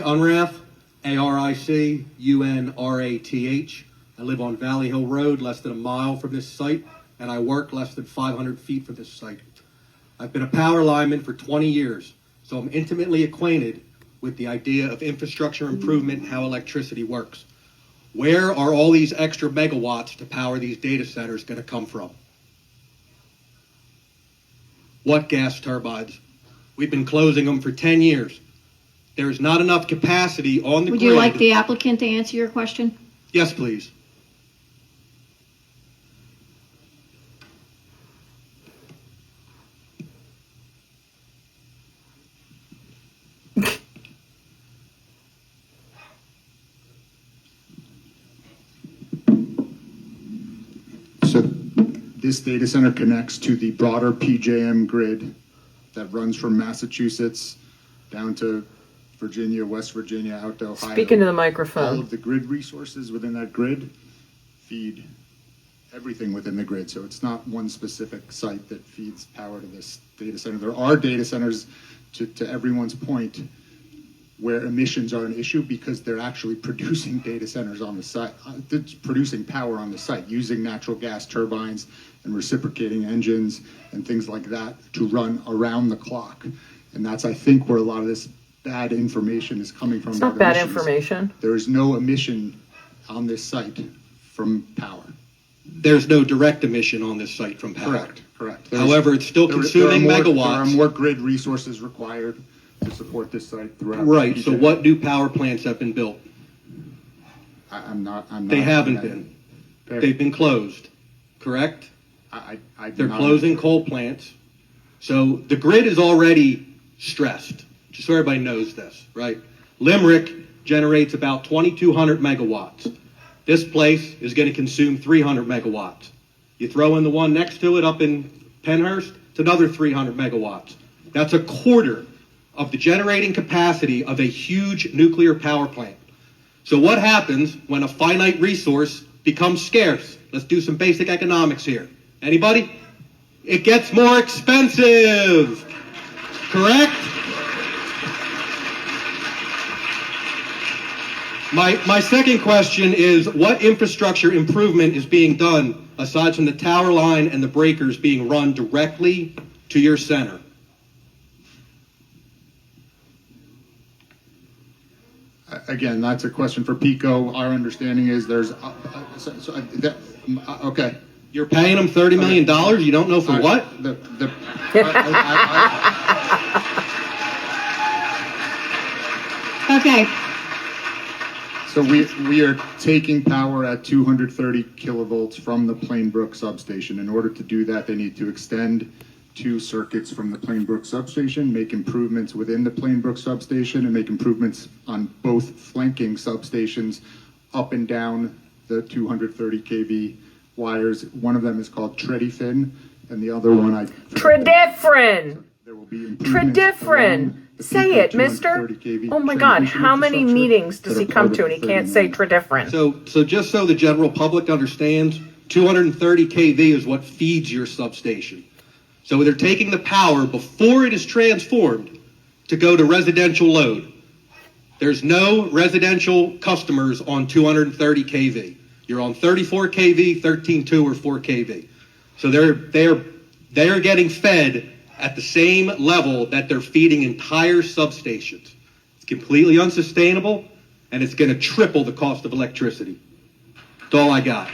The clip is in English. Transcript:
Unrath, Aricunrath. I live on Valley Hill Road, less than a mile from this site, and I work less than 500 feet from this site. I've been a power lineman for 20 years, so I'm intimately acquainted with the idea of infrastructure improvement and how electricity works. Where are all these extra megawatts to power these data centers going to come from? What gas turbines? We've been closing them for 10 years. There's not enough capacity on the grid. Would you like the applicant to answer your question? Yes, please. So this data center connects to the broader PJM grid that runs from Massachusetts down to Virginia, West Virginia, out to Ohio. Speak into the microphone. All of the grid resources within that grid feed everything within the grid. So it's not one specific site that feeds power to this data center. There are data centers, to everyone's point, where emissions are an issue because they're actually producing data centers on the site, producing power on the site, using natural gas turbines and reciprocating engines and things like that to run around the clock. And that's, I think, where a lot of this bad information is coming from. It's not bad information. There is no emission on this site from power. There's no direct emission on this site from power. Correct. However, it's still consuming megawatts. There are more grid resources required to support this site throughout. Right. So what new power plants have been built? I'm not. They haven't been. They've been closed. Correct? They're closing coal plants. So the grid is already stressed. Just so everybody knows this, right? Limerick generates about 2,200 megawatts. This place is going to consume 300 megawatts. You throw in the one next to it up in Penhurst, it's another 300 megawatts. That's a quarter of the generating capacity of a huge nuclear power plant. So what happens when a finite resource becomes scarce? Let's do some basic economics here. Anybody? It gets more expensive. Correct? My second question is, what infrastructure improvement is being done aside from the tower line and the breakers being run directly to your center? Again, that's a question for PICO. Our understanding is there's okay. You're paying them $30 million. You don't know for what? Okay. So we are taking power at 230 kilovolts from the Plainbrook substation. In order to do that, they need to extend 2 circuits from the Plainbrook substation, make improvements within the Plainbrook substation, and make improvements on both flanking substations up and down the 230 kV wires. One of them is called Tredifin, and the other one Tredifrin. There will be improvements. Tredifrin. Say it, mister. Oh my God, how many meetings does he come to and he can't say Tredifrin? So just so the general public understands, 230 kV is what feeds your substation. So they're taking the power before it is transformed to go to residential load. There's no residential customers on 230 kV. You're on 34 kV, 13.2, or 4 kV. So they're getting fed at the same level that they're feeding entire substations. It's completely unsustainable, and it's going to triple the cost of electricity. That's all I got.